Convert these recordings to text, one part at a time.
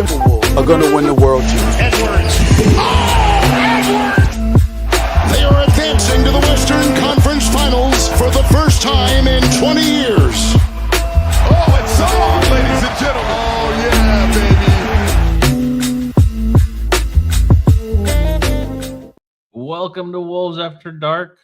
Timberwolves are going to win the world championship. Edwards. They are advancing to the Western Conference Finals for the first time in 20 years. Oh, it's on, ladies and gentlemen. Oh, yeah, baby. Welcome to Wolves After Dark.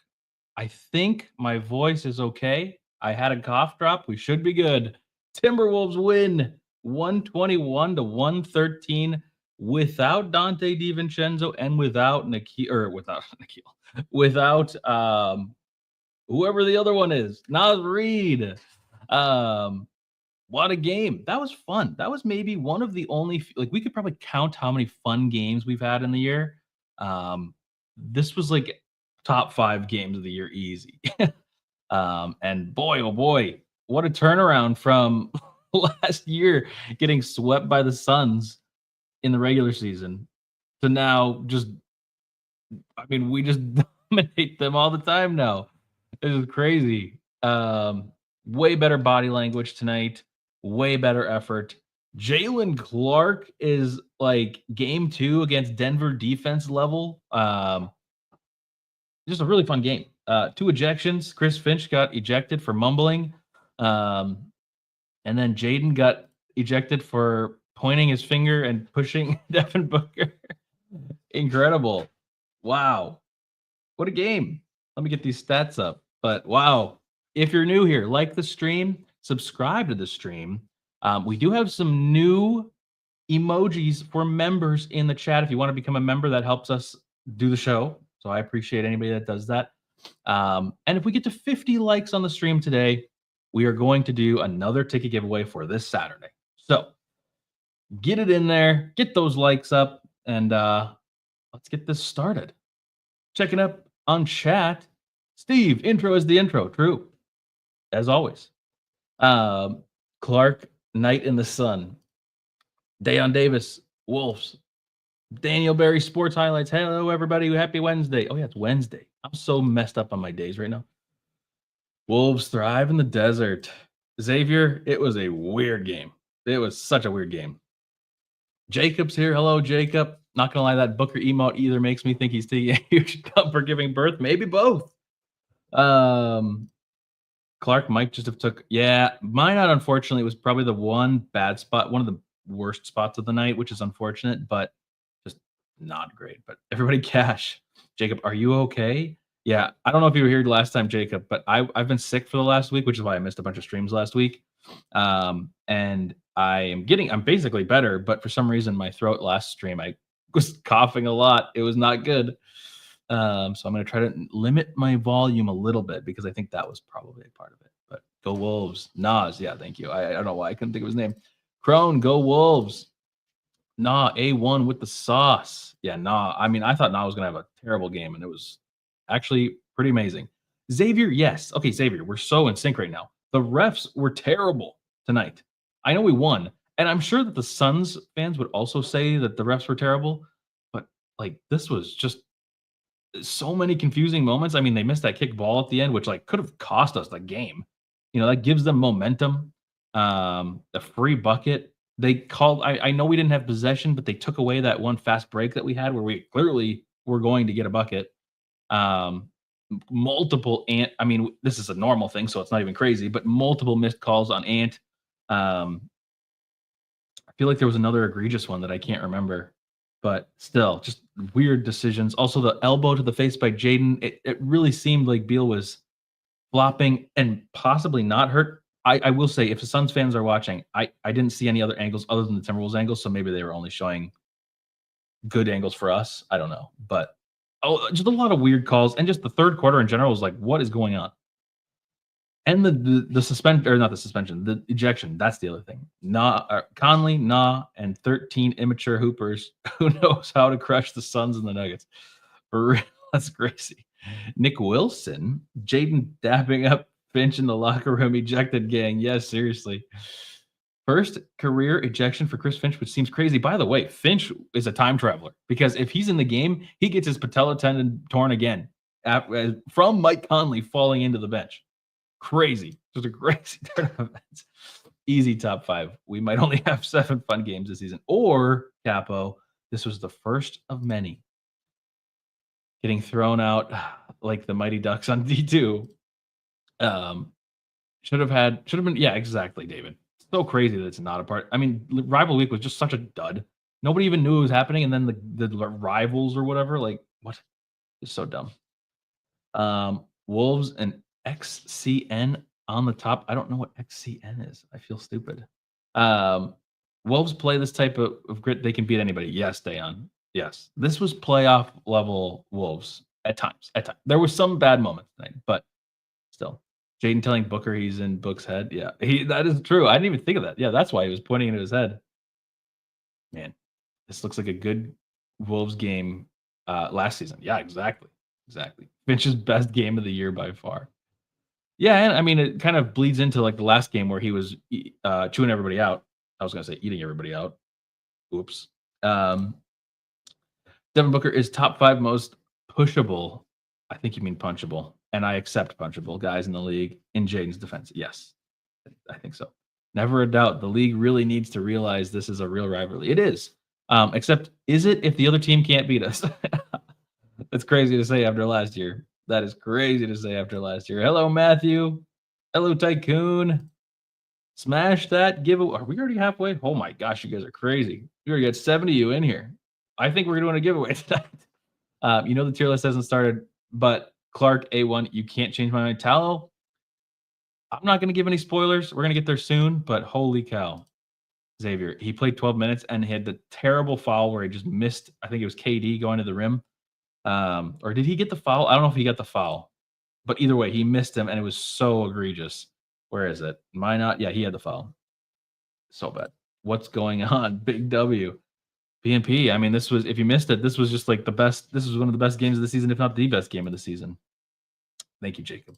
I think my voice is okay. I had a cough drop. We should be good. Timberwolves win 121-113 without Dante DiVincenzo and without without whoever the other one is, Naz Reid. What a game. That was fun. That was maybe one of the only, we could probably count how many fun games we've had in the year. This was like top 5 games of the year easy. And boy, oh boy, what a turnaround from last year getting swept by the Suns in the regular season to now we just dominate them all the time now. This is crazy. Way better body language tonight, way better effort. Jalen Clark is like game 2 against Denver defense level. Just a really fun game. 2 ejections. Chris Finch got ejected for mumbling. And then Jaden got ejected for pointing his finger and pushing Devin Booker. Incredible. Wow. What a game. Let me get these stats up. But wow. If you're new here, like the stream, subscribe to the stream. We do have some new emojis for members in the chat. If you want to become a member, that helps us do the show. So I appreciate anybody that does that. And if we get to 50 likes on the stream today, we are going to do another ticket giveaway for this Saturday. So get it in there, get those likes up, and let's get this started. Checking up on chat. Steve, intro is the intro. True. As always. Clark, Night in the Sun. Dayon Davis, Wolves. Daniel Berry, Sports Highlights. Hello, everybody. Happy Wednesday. Oh, yeah, it's Wednesday. I'm so messed up on my days right now. Wolves thrive in the desert. Xavier, it was a weird game. It was such a weird game. Jacob's here. Hello, Jacob. Not going to lie, that Booker emote either makes me think he's taking a huge cup for giving birth. Maybe both. Clark might just have took... Yeah, mine, unfortunately, was probably the one bad spot, one of the worst spots of the night, which is unfortunate, but just not great. But everybody cash. Jacob, are you okay? Yeah, I don't know if you were here last time, Jacob, but I've been sick for the last week, which is why I missed a bunch of streams last week. And I'm basically better, but for some reason, my throat last stream, I was coughing a lot. It was not good. So I'm going to try to limit my volume a little bit because I think that was probably a part of it. But go Wolves. Nas, yeah, thank you. I don't know why I couldn't think of his name. Crone, go Wolves. Nah, A1 with the sauce. Yeah, nah. I mean, I thought Nah was going to have a terrible game, and it was actually pretty amazing. Xavier, yes. Okay, Xavier, we're so in sync right now. The refs were terrible tonight. I know we won, and I'm sure that the Suns fans would also say that the refs were terrible, but this was just so many confusing moments. I mean, they missed that kick ball at the end, which could have cost us the game. That gives them momentum. The free bucket. They called, I know we didn't have possession, but they took away that one fast break that we had where we clearly were going to get a bucket. Multiple Ant. I mean, this is a normal thing, so it's not even crazy, but multiple missed calls on Ant. I feel like there was another egregious one that I can't remember, but still, just weird decisions. Also, the elbow to the face by Jaden. It really seemed like Beal was flopping and possibly not hurt. I will say, if the Suns fans are watching, I didn't see any other angles other than the Timberwolves angles, so maybe they were only showing good angles for us. I don't know, but just a lot of weird calls, and just the third quarter in general was like, what is going on? And the suspension, or not the suspension, the ejection. That's the other thing. Conley, and 13 immature hoopers. Who knows how to crush the Suns and the Nuggets? For real, that's crazy. Nick Wilson, Jaden dapping up Finch in the locker room, ejected gang. Yes, seriously. First career ejection for Chris Finch, which seems crazy. By the way, Finch is a time traveler because if he's in the game, he gets his patella tendon torn again from Mike Conley falling into the bench. Crazy. Just a crazy turn of events. easy top 5. We might only have 7 fun games this season. Or, Capo, this was the first of many. Getting thrown out like the Mighty Ducks on D2. Should have been, yeah, exactly, David. So crazy that it's not a part. I mean, Rival Week was just such a dud. Nobody even knew it was happening, and then the rivals or whatever, like, what? It's so dumb. Wolves and XCN on the top. I don't know what XCN is. I feel stupid. Wolves play this type of grit. They can beat anybody. Yes, Dayon. Yes. This was playoff level Wolves at times. There were some bad moments tonight, but still. Jaden telling Booker he's in Book's head. Yeah, that is true. I didn't even think of that. Yeah, that's why he was pointing into his head. Man, this looks like a good Wolves game last season. Yeah, exactly. Finch's best game of the year by far. Yeah, and I mean, it kind of bleeds into like the last game where he was chewing everybody out. I was going to say eating everybody out. Oops. Devin Booker is top 5 most pushable. I think you mean punchable. And I accept punchable guys in the league in Jaden's defense. Yes, I think so. Never a doubt. The league really needs to realize this is a real rivalry. It is. Except, is it if the other team can't beat us? That's crazy to say after last year. That is crazy to say after last year. Hello, Matthew. Hello, Tycoon. Smash that giveaway. Are we already halfway? Oh my gosh, you guys are crazy. We already got 70 of you in here. I think we're doing a giveaway tonight. The tier list hasn't started, but Clark A1, you can't change my mind. Tallow, I'm not going to give any spoilers. We're going to get there soon, but holy cow. Xavier, he played 12 minutes and he had the terrible foul where he just missed. I think it was KD going to the rim. Or did he get the foul? I don't know if he got the foul, but either way, he missed him and it was so egregious. Where is it? Am I not? Yeah, he had the foul. So bad. What's going on? Big W. BNP. I mean, this was, if you missed it, this was just like the best. This was one of the best games of the season, if not the best game of the season. Thank you, Jacob.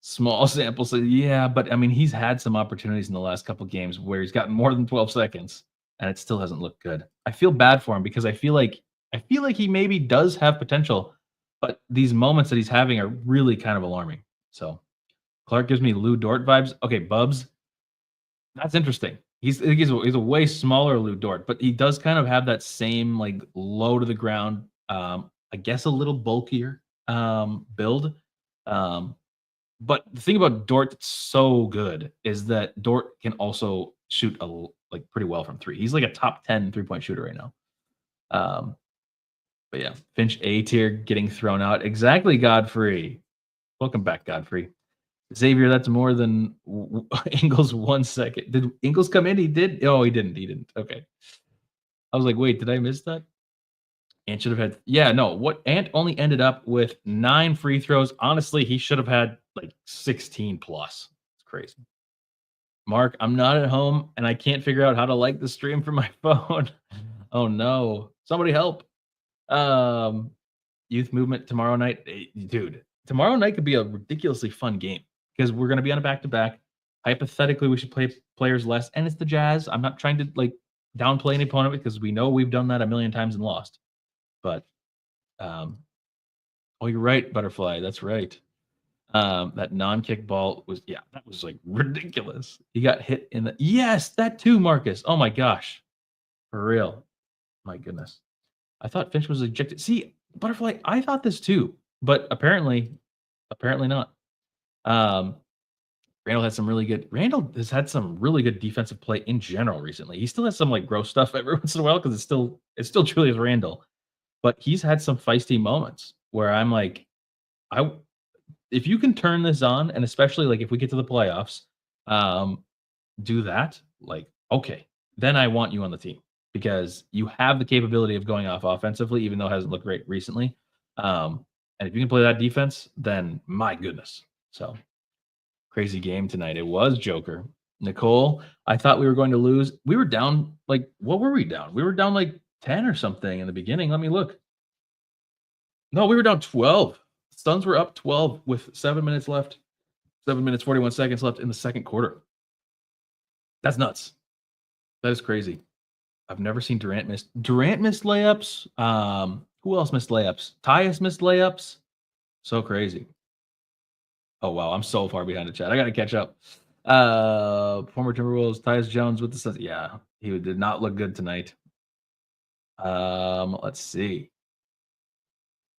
Small sample. So yeah, but I mean, he's had some opportunities in the last couple games where he's gotten more than 12 seconds and it still hasn't looked good. I feel bad for him because I feel like he maybe does have potential, but these moments that he's having are really kind of alarming. So Clark gives me Lou Dort vibes. Okay, Bubs. That's interesting. He's a way smaller Lou Dort, but he does kind of have that same like low to the ground, I guess a little bulkier build. But the thing about Dort that's so good is that Dort can also shoot like pretty well from 3. He's like a top 10 3-point shooter right now. But yeah, Finch A tier getting thrown out. Exactly, Godfrey. Welcome back, Godfrey. Xavier, that's more than Ingles 1 second. Did Ingles come in? He did? Oh, he didn't. Okay. I was like, wait, did I miss that? Ant should have had, yeah, no. What Ant only ended up with 9 free throws. Honestly, he should have had like 16 plus. It's crazy. Mark, I'm not at home and I can't figure out how to like the stream from my phone. Oh no. Somebody help. Youth movement tomorrow night. Dude, tomorrow night could be a ridiculously fun game because we're going to be on a back-to-back. Hypothetically, we should play players less, and it's the Jazz. I'm not trying to like downplay any opponent because we know we've done that a million times and lost. But, oh, you're right, Butterfly. That's right. That non-kick ball was, yeah, that was like ridiculous. He got hit in the, yes, that too, Marcus. Oh my gosh. For real. My goodness. I thought Finch was ejected. See, Butterfly, I thought this too, but apparently not. Randall has had some really good defensive play in general recently. He still has some like gross stuff every once in a while because it's still truly is Randall, but he's had some feisty moments where I'm like, if you can turn this on, and especially like if we get to the playoffs, do that, like, okay, then I want you on the team because you have the capability of going off offensively, even though it hasn't looked great recently. And if you can play that defense, then my goodness. So crazy game tonight. It was Joker. Nicole, I thought we were going to lose. We were down, like, what were we down? We were down like 10 or something in the beginning. Let me look. No, we were down 12. Suns were up 12 with 7 minutes left. 7 minutes, 41 seconds left in the second quarter. That's nuts. That is crazy. I've never seen Durant miss layups. Who else missed layups? Tyus missed layups. So crazy. Oh, wow. I'm so far behind the chat. I got to catch up. Former Timberwolves, Tyus Jones with the Suns. Yeah, he did not look good tonight. Let's see.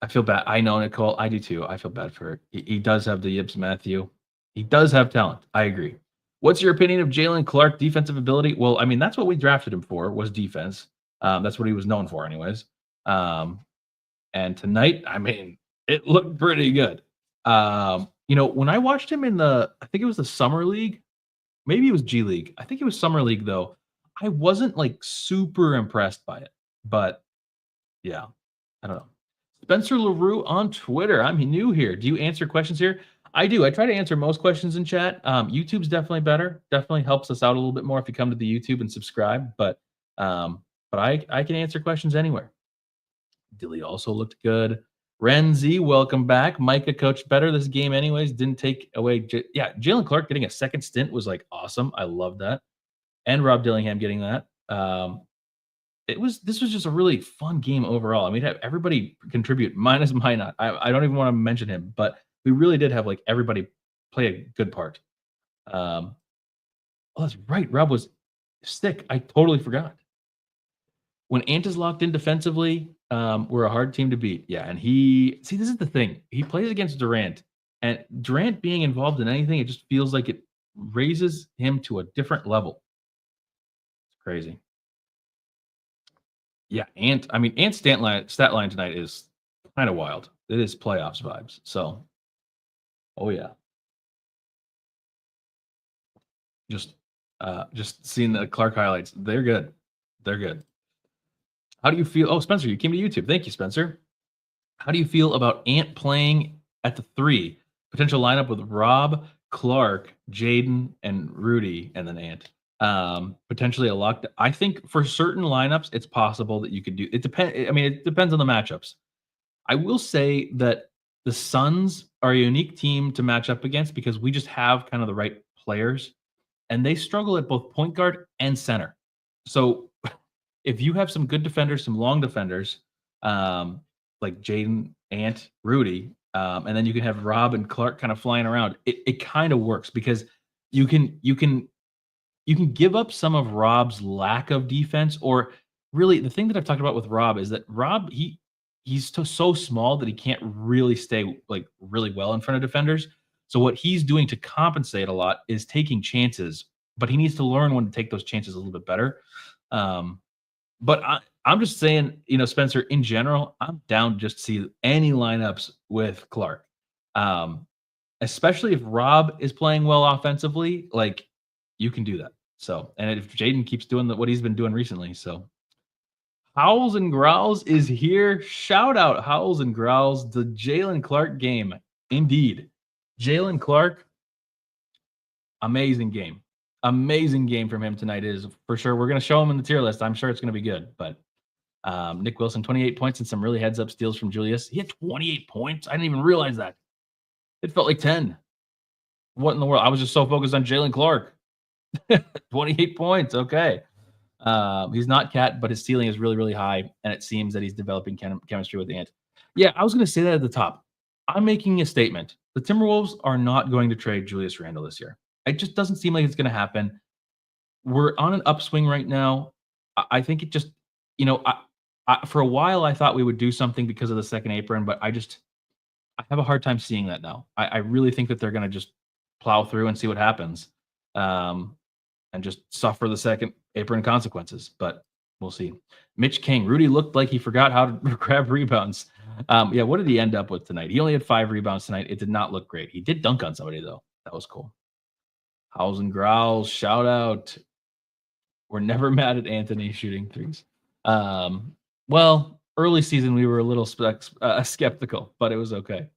I feel bad. I know, Nicole. I do too. I feel bad for he does have the Yips Matthew. He does have talent. I agree. What's your opinion of Jalen Clark defensive ability? Well, I mean, that's what we drafted him for, was defense. That's what he was known for, anyways. And tonight, I mean, it looked pretty good. When I watched him in I think it was the summer league, maybe it was G League. I think it was summer league though. I wasn't like super impressed by it, but yeah, I don't know. Spencer LaRue on Twitter. I'm new here. Do you answer questions here? I do. I try to answer most questions in chat. YouTube's definitely better. Definitely helps us out a little bit more if you come to the YouTube and subscribe. But I can answer questions anywhere. Dilly also looked good. Renzi, welcome back. Micah coached better this game, anyways. Didn't take away. Jalen Clark getting a second stint was like awesome. I love that, and Rob Dillingham getting that. This was just a really fun game overall. I mean, have everybody contribute minus Minot. I don't even want to mention him, but we really did have like everybody play a good part. Oh, that's right. Rob was sick. I totally forgot. When Ant is locked in defensively, we're a hard team to beat. Yeah, and this is the thing. He plays against Durant, and Durant being involved in anything, it just feels like it raises him to a different level. It's crazy. Yeah, Ant's stat line tonight is kind of wild. It is playoffs vibes. So, oh yeah. Just seeing the Clark highlights. They're good. They're good. How do you feel? Oh, Spencer, you came to YouTube. Thank you, Spencer. How do you feel about Ant playing at the 3? Potential lineup with Rob, Clark, Jaden, and Rudy, and then Ant. Potentially a lock. I think for certain lineups, it's possible that you could do it. It depends on the matchups. I will say that the Suns are a unique team to match up against because we just have kind of the right players, and they struggle at both point guard and center. So if you have some good defenders, some long defenders, like Jaden, Ant, Rudy, and then you can have Rob and Clark kind of flying around, it kind of works because you can give up some of Rob's lack of defense, or really the thing that I've talked about with Rob is that Rob, he's so small that he can't really stay like really well in front of defenders. So what he's doing to compensate a lot is taking chances, but he needs to learn when to take those chances a little bit better. But I'm just saying, Spencer, in general, I'm down to just see any lineups with Clark. Especially if Rob is playing well offensively, like you can do that. So, and if Jaden keeps doing what he's been doing recently. So Howls and Growls is here. Shout out Howls and Growls, the Jalen Clark game. Indeed. Jalen Clark, amazing game. Amazing game from him tonight is for sure. We're going to show him in the tier list. I'm sure it's going to be good. But Nick Wilson, 28 points and some really heads up steals from Julius. He had 28 points. I didn't even realize that. It felt like 10. What in the world? I was just so focused on Jalen Clark. 28 points. Okay. He's not Cat, but his ceiling is really, really high. And it seems that he's developing chemistry with Ant. Yeah, I was going to say that at the top. I'm making a statement. The Timberwolves are not going to trade Julius Randle this year. It just doesn't seem like it's going to happen. We're on an upswing right now. I think it just, for a while I thought we would do something because of the second apron, but I have a hard time seeing that now. I really think that they're going to just plow through and see what happens, and just suffer the second apron consequences. But we'll see. Mitch King, Rudy looked like he forgot how to grab rebounds. What did he end up with tonight? He only had 5 rebounds tonight. It did not look great. He did dunk on somebody though. That was cool. Howls and Growls, shout out. We're never mad at Anthony shooting threes. Well, early season we were a little skeptical, but it was okay.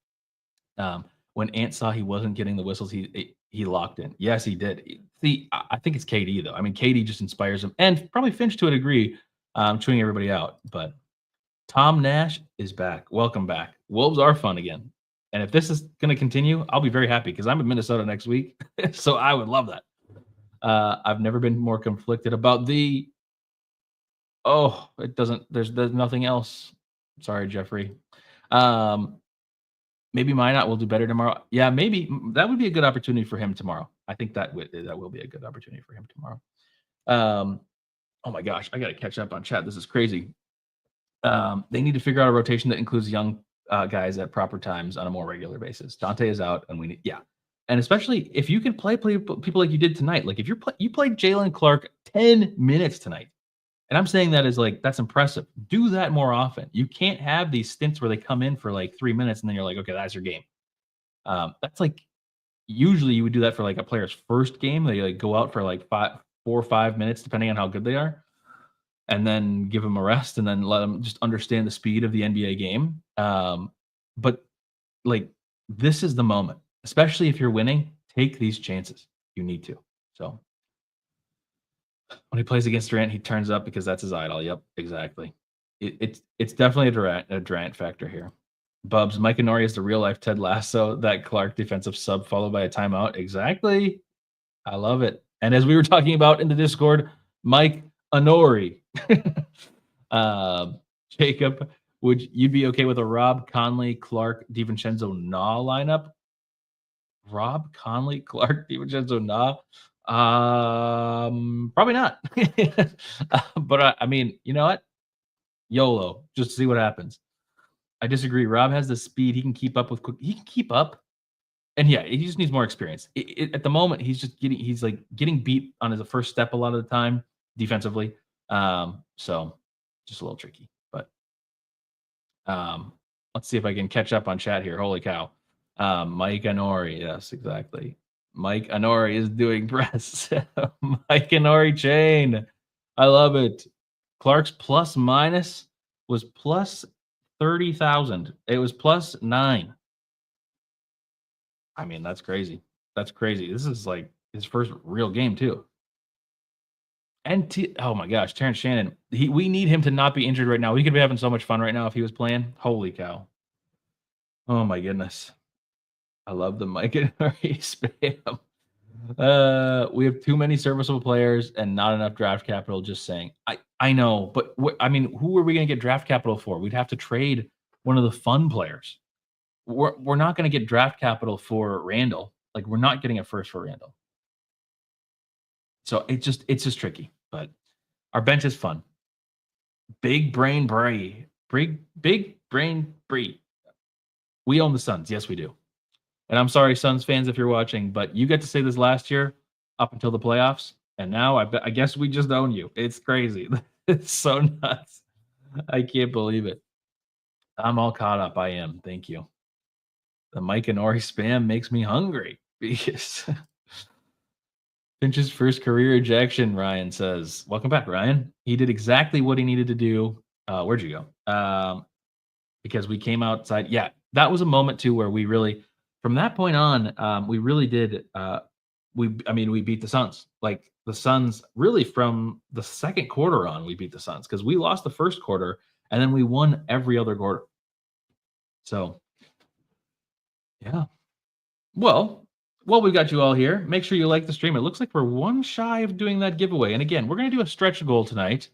When Ant saw he wasn't getting the whistles, he locked in. Yes, he did. See, I think it's KD though. I mean, KD just inspires him, and probably Finch to a degree, chewing everybody out. But Tom Nash is back. Welcome back. Wolves are fun again. And if this is going to continue, I'll be very happy because I'm in Minnesota next week. So I would love that. I've never been more conflicted about it doesn't, there's nothing else. Sorry, Jeffrey. Maybe Minot will do better tomorrow. Yeah, maybe that would be a good opportunity for him tomorrow. I think that will be a good opportunity for him tomorrow. Oh my gosh, I got to catch up on chat. This is crazy. They need to figure out a rotation that includes young guys at proper times on a more regular basis. Dante is out, and we need and especially if you can play people like you did tonight. Like if you played Jalen Clark 10 minutes tonight, and I'm saying that is like that's impressive. Do that more often. You can't have these stints where they come in for like 3 minutes and then you're like, okay, that's your game. That's like usually you would do that for like a player's first game. They like go out for like 4 or 5 minutes, depending on how good they are, and then give them a rest and then let them just understand the speed of the NBA game. But like this is the moment, especially if you're winning, take these chances. You need to. So when he plays against Durant, he turns up because that's his idol. Yep, exactly. It's definitely a Durant factor here. Bubs, Mike Honori is the real life Ted Lasso, that Clark defensive sub followed by a timeout. Exactly. I love it. And as we were talking about in the Discord, Mike Honori. Jacob, would you be okay with a Rob Conley, Clark, DiVincenzo, Nah lineup? Rob Conley, Clark, DiVincenzo, Nah? Probably not. But I mean, you know what? YOLO, just to see what happens. I disagree. Rob has the speed. He can keep up with quick. He can keep up. And yeah, he just needs more experience. At the moment, he's getting beat on his first step a lot of the time defensively. So just a little tricky. But let's see if I can catch up on chat here. Holy cow. Mike Honori. Yes, exactly. Mike Honori is doing press. Mike Honori chain. I love it. Clark's plus minus was plus 30,000. It was plus 9. I mean, that's crazy. That's crazy. This is like his first real game too. And oh my gosh, Terrence Shannon. We need him to not be injured right now. We could be having so much fun right now if he was playing. Holy cow. Oh my goodness. I love the Mike and Harry spam. We have too many serviceable players and not enough draft capital. Just saying. I know, but I mean, who are we going to get draft capital for? We'd have to trade one of the fun players. We're not going to get draft capital for Randall. Like we're not getting a first for Randall. So it's just tricky. But our bench is fun. Big brain Bree. Big brain Bree. We own the Suns. Yes, we do. And I'm sorry, Suns fans, if you're watching, but you get to say this last year up until the playoffs. And now I guess we just own you. It's crazy. It's so nuts. I can't believe it. I'm all caught up. I am. Thank you. The Mike and Ori spam makes me hungry because Finch's first career ejection, Ryan says. Welcome back, Ryan. He did exactly what he needed to do. Where'd you go? Because we came outside. Yeah, that was a moment too where we really, from that point on, we really did. We beat the Suns. Like the Suns, really from the second quarter on, we beat the Suns because we lost the first quarter and then we won every other quarter. So, yeah. Well, we've got you all here. Make sure you like the stream. It looks like we're one shy of doing that giveaway. And again, we're going to do a stretch goal tonight.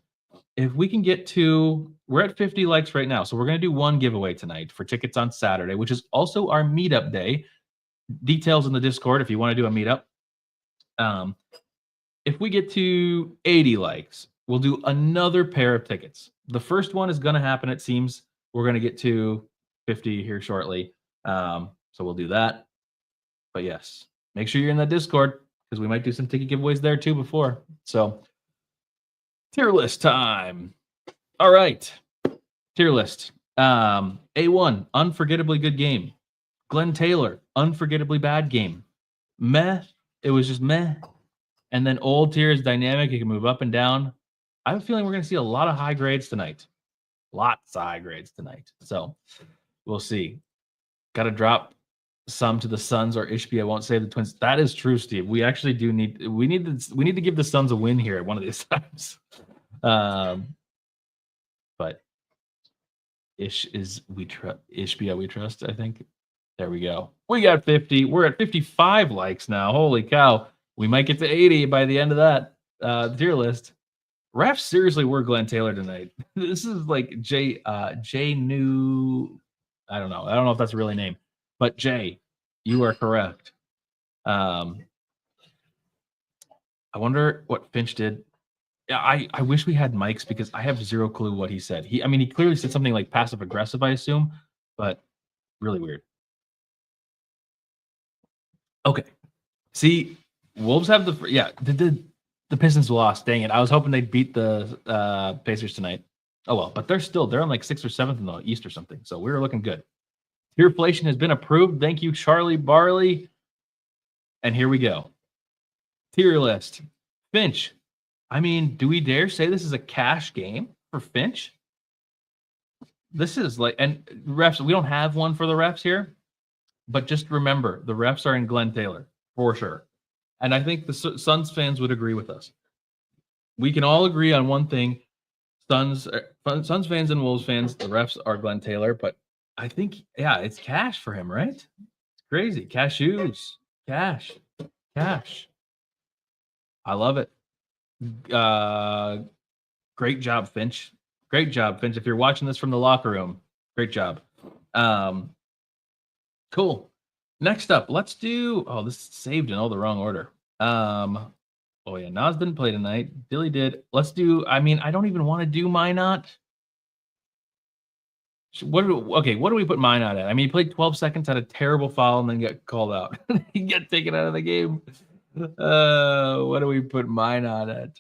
If we can get to, we're at 50 likes right now. So we're going to do one giveaway tonight for tickets on Saturday, which is also our meetup day. Details in the Discord if you want to do a meetup. If we get to 80 likes, we'll do another pair of tickets. The first one is going to happen, it seems. We're going to get to 50 here shortly. So we'll do that. But yes, make sure you're in that Discord because we might do some ticket giveaways there too before. So tier list time. All right. Tier list. A1, unforgettably good game. Glenn Taylor, unforgettably bad game. Meh. It was just meh. And then old tier is dynamic. You can move up and down. I have a feeling we're going to see a lot of high grades tonight. Lots of high grades tonight. So we'll see. Got to drop some to the Suns or Ishbia won't save the Twins. That is true, Steve. We actually do need to give the Suns a win here at one of these times. But Ishbia we trust, I think. There we go. We got 50. We're at 55 likes now. Holy cow. We might get to 80 by the end of that tier list. Refs seriously were Glenn Taylor tonight. This is like J New. I don't know if that's a really name. But Jay, you are correct. I wonder what Finch did. Yeah, I wish we had mics because I have zero clue what he said. He clearly said something like passive aggressive, I assume, but really weird. Okay. See, Wolves have the Pistons lost. Dang it. I was hoping they'd beat the Pacers tonight. Oh well, but they're on like 6th or 7th in the East or something. So we were looking good. Tierflation has been approved. Thank you, Charlie Barley. And here we go. Tier list. Finch. Do we dare say this is a cash game for Finch? This is like, and refs, we don't have one for the refs here, but just remember, the refs are in Glenn Taylor for sure. And I think the Suns fans would agree with us. We can all agree on one thing. Suns fans and Wolves fans, the refs are Glenn Taylor, but I think, yeah, it's cash for him, right? It's crazy. Cashews. Cash. I love it. Great job, Finch. Great job, Finch. If you're watching this from the locker room, great job. Cool. Next up, let's do. Oh, this is saved in all the wrong order. Oh yeah, Nas didn't play tonight. Billy did. Let's do. I don't even want to do Minot. What do we put Minot at? He played 12 seconds, had a terrible foul, and then got called out. He got taken out of the game. What do we put Minot at?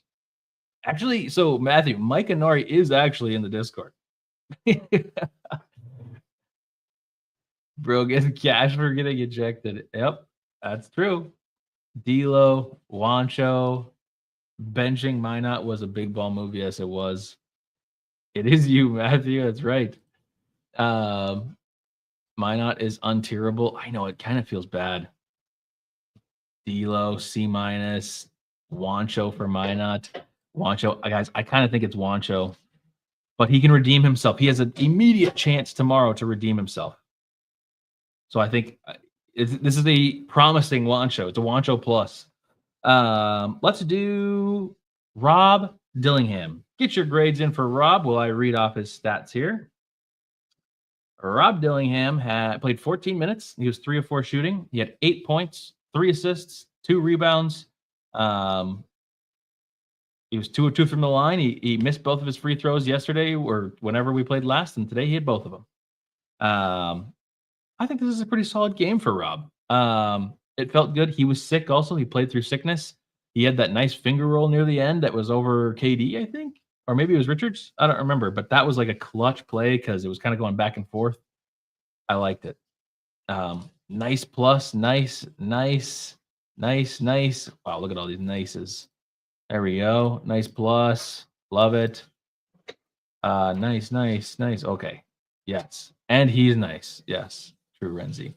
Actually, so Matthew, Mike Anori is actually in the Discord. Bro, getting cash for getting ejected. Yep, that's true. D'Lo, Wancho, benching Minot was a big ball move. Yes, it was. It is you, Matthew. That's right. Minot is untierable. I know, it kind of feels bad. D'Lo, C-. Wancho for Minot. Wancho, guys, I kind of think it's Wancho, but he can redeem himself. He has an immediate chance tomorrow to redeem himself. So I think this is a promising Wancho. It's a Wancho plus. Let's do Rob Dillingham. Get your grades in for Rob while I read off his stats here. Rob Dillingham had played 14 minutes. He was 3 of 4 shooting. He had 8 points, 3 assists, 2 rebounds. He was 2 of 2 from the line. He missed both of his free throws yesterday or whenever we played last, and today he had both of them. I think this is a pretty solid game for Rob. It felt good. He was sick also. He played through sickness. He had that nice finger roll near the end that was over KD, I think. Or maybe it was Richards. I don't remember. But that was like a clutch play because it was kind of going back and forth. I liked it. Nice plus. Nice. Wow, look at all these nices. There we go. Nice plus. Love it. Nice. Okay. Yes. And he's nice. Yes. True, Renzi.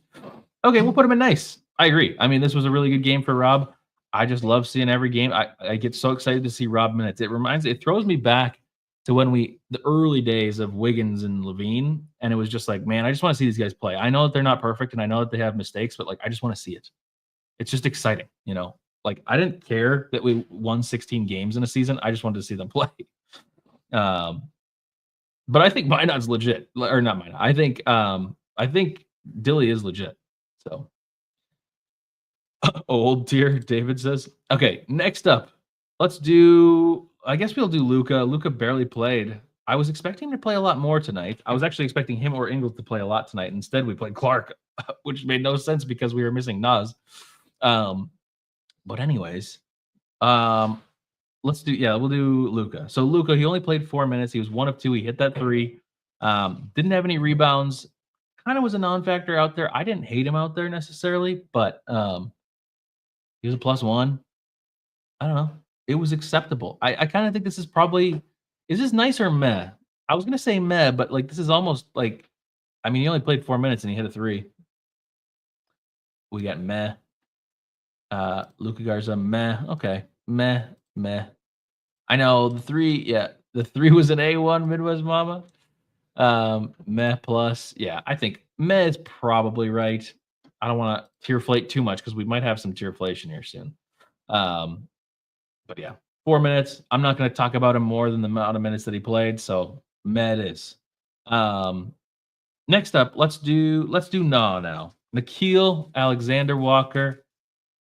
Okay, we'll put him in nice. I agree. This was a really good game for Rob. I just love seeing every game. I get so excited to see Rob minutes. It throws me back to when the early days of Wiggins and Levine, and it was just like, man, I just want to see these guys play. I know that they're not perfect, and I know that they have mistakes, but I just want to see it. It's just exciting, I didn't care that we won 16 games in a season. I just wanted to see them play. But I think Minot's legit, or not Minot. I think Dilly is legit. So old tier, David says. Okay, next up, let's do. I guess we'll do Luka. Luka barely played. I was expecting him to play a lot more tonight. I was actually expecting him or Ingles to play a lot tonight. Instead, we played Clark, which made no sense because we were missing Nas. But anyways, we'll do Luka. So Luka, he only played 4 minutes. He was 1 of 2. He hit that 3. Didn't have any rebounds. Kind of was a non-factor out there. I didn't hate him out there necessarily, but he was a +1. I don't know. It was acceptable. I kind of think this is probably. Is this nice or meh? I was gonna say meh, but this is almost like. He only played 4 minutes and he hit a 3. We got meh. Luka Garza, meh. Okay, meh. I know the 3. Yeah, the 3 was an A1 Midwest Mama. Meh plus. Yeah, I think meh is probably right. I don't want to tearflate too much because we might have some tearflation here soon. But yeah, 4 minutes. I'm not going to talk about him more than the amount of minutes that he played. So meh it is. Next up, let's do now. Nikhil Alexander Walker,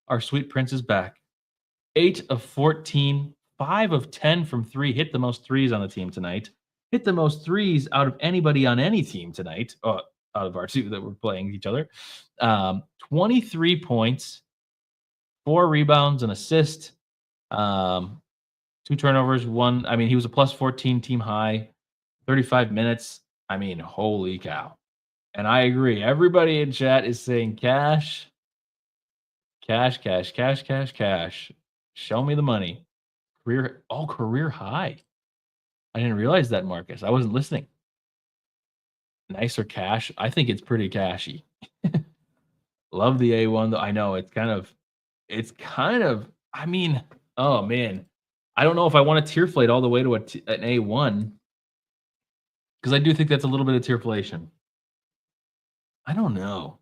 our sweet prince, is back. 8 of 14, 5 of 10 from 3, hit the most threes on the team tonight. Hit the most threes out of anybody on any team tonight, out of our 2 that were playing each other. 23 points, 4 rebounds, an assist, 2 turnovers, 1 I mean, he was a plus 14 team high, 35 minutes. I mean, holy cow. And I agree. Everybody in chat is saying cash, cash, cash, cash, cash, cash. Show me the money. Career high. I didn't realize that, Marcus. I wasn't listening. Nicer cash. I think it's pretty cashy. Love the A1 though. I know it's kind of I mean, oh man. I don't know if I want to tierflate all the way to an A1 because I do think that's a little bit of tierflation. I don't know.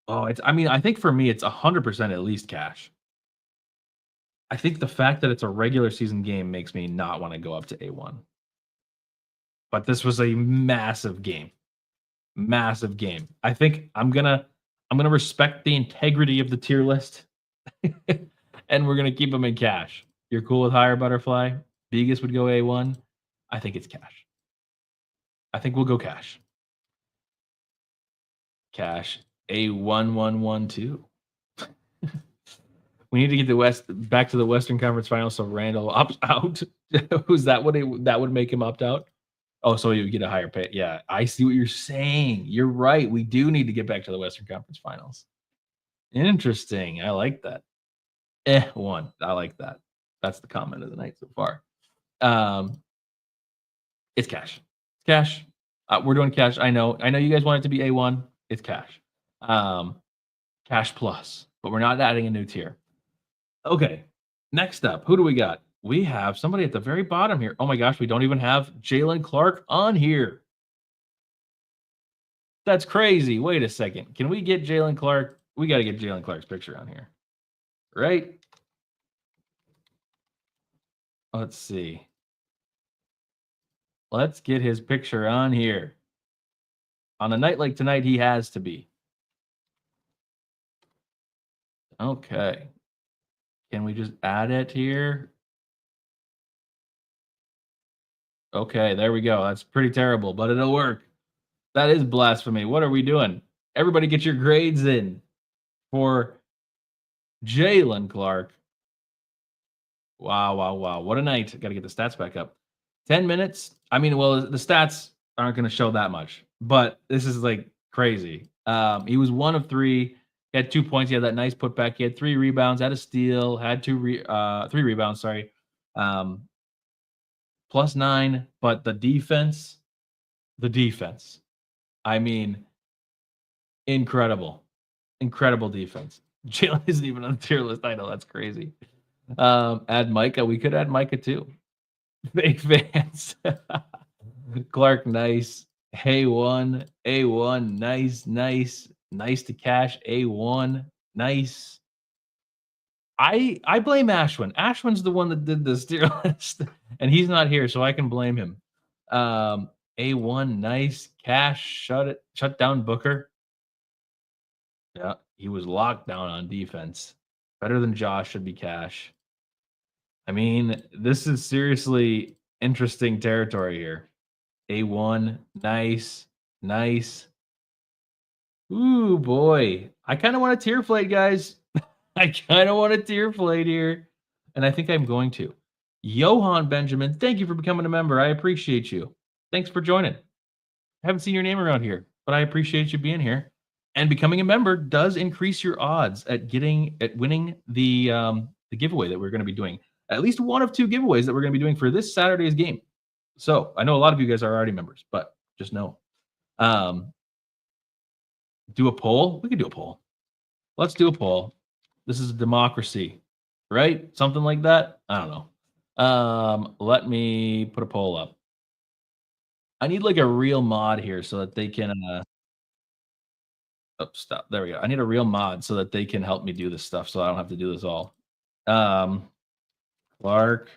Oh, I mean, I think for me it's 100% at least cash. I think the fact that it's a regular season game makes me not want to go up to A1. But this was a massive game. Massive game. I think I'm gonna respect the integrity of the tier list, and we're gonna keep them in cash. You're cool with higher butterfly? Vegas would go A1. I think it's cash. I think we'll go cash. Cash A1112. We need to get the West back to the Western Conference Finals so Randall opts out. Was that what that would make him opt out? Oh, so he would get a higher pay. Yeah, I see what you're saying. You're right. We do need to get back to the Western Conference Finals. Interesting. I like that. One. I like that. That's the comment of the night so far. It's cash. It's cash. We're doing cash. I know you guys want it to be A1. It's cash. Cash plus, but we're not adding a new tier. Okay. Next up, who do we got? We have somebody at the very bottom here. Oh my gosh, we don't even have Jalen Clark on here. That's crazy. Wait a second. Can we get Jalen Clark? We got to get Jalen Clark's picture on here. Right? Let's see. Let's get his picture on here. On a night like tonight, he has to be. Okay. Can we just add it here? Okay, there we go. That's pretty terrible, but it'll work. That is blasphemy. What are we doing? Everybody get your grades in for Jalen Clark. Wow, wow, wow. What a night. Got to get the stats back up. 10 minutes. I mean, well, the stats aren't going to show that much, but this is like crazy. He was 1 of 3. He had 2 points. He had that nice putback. He had 3 rebounds, had a steal, had 3 rebounds, sorry. +9, but the defense. I mean, incredible defense. Jalen isn't even on the tier list. I know that's crazy. Add Micah. We could add Micah too. Fake fans. Clark, nice. A1, nice to cash. A1, nice. I blame Ashwin. Ashwin's the one that did this tier list, and he's not here, so I can blame him. A1, nice. Cash, shut down Booker. Yeah, he was locked down on defense. Better than Josh, should be cash. I mean, this is seriously interesting territory here. A1, nice. Ooh, boy. I kind of want a tier flate, guys. I kind of want a tier flate here. And I think I'm going to. Johan Benjamin, thank you for becoming a member. I appreciate you. Thanks for joining. I haven't seen your name around here, but I appreciate you being here. And becoming a member does increase your odds at winning the giveaway that we're going to be doing. At least one of 2 giveaways that we're going to be doing for this Saturday's game. So I know a lot of you guys are already members, but just know. Do a poll? We could do a poll. Let's do a poll. This is a democracy, right? Something like that. I don't know. Let me put a poll up. I need like a real mod here so that they can stop. There we go. I need a real mod so that they can help me do this stuff so I don't have to do this all. Clark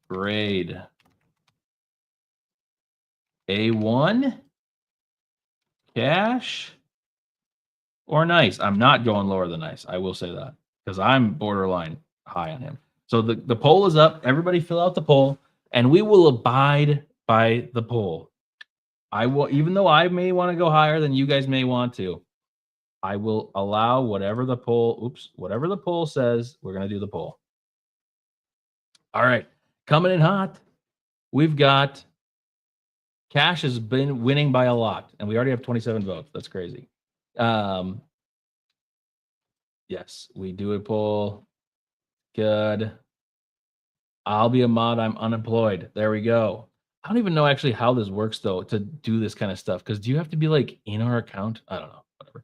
grade A1 cash or nice. I'm not going lower than nice. I will say that because I'm borderline. high on him. So the poll is up. Everybody fill out the poll, and we will abide by the poll. I will, even though I may want to go higher than you guys may want to, I will allow whatever the poll says. We're going to do the poll. All right. Coming in hot, we've got Cash has been winning by a lot, and we already have 27 votes. That's crazy. Yes, we do a poll. Good. I'll be a mod. I'm unemployed. There we go. I don't even know actually how this works though to do this kind of stuff. Because do you have to be like in our account? I don't know. Whatever.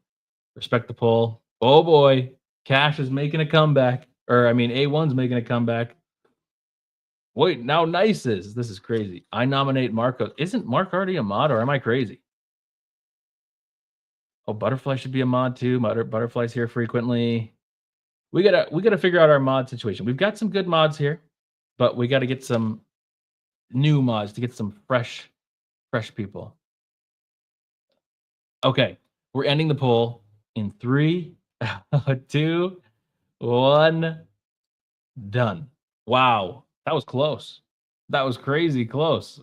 Respect the poll. Oh boy, Cash is making a comeback. Or I mean, A1's making a comeback. Wait, now Nice is. This is crazy. I nominate Marco. Isn't Mark already a mod, or am I crazy? Oh, Butterfly should be a mod too. Butterfly's here frequently. We gotta figure out our mod situation. We've got some good mods here, but we gotta get some new mods to get some fresh people. Okay, we're ending the poll in 3, 2, 1. Done. Wow, that was close. That was crazy close.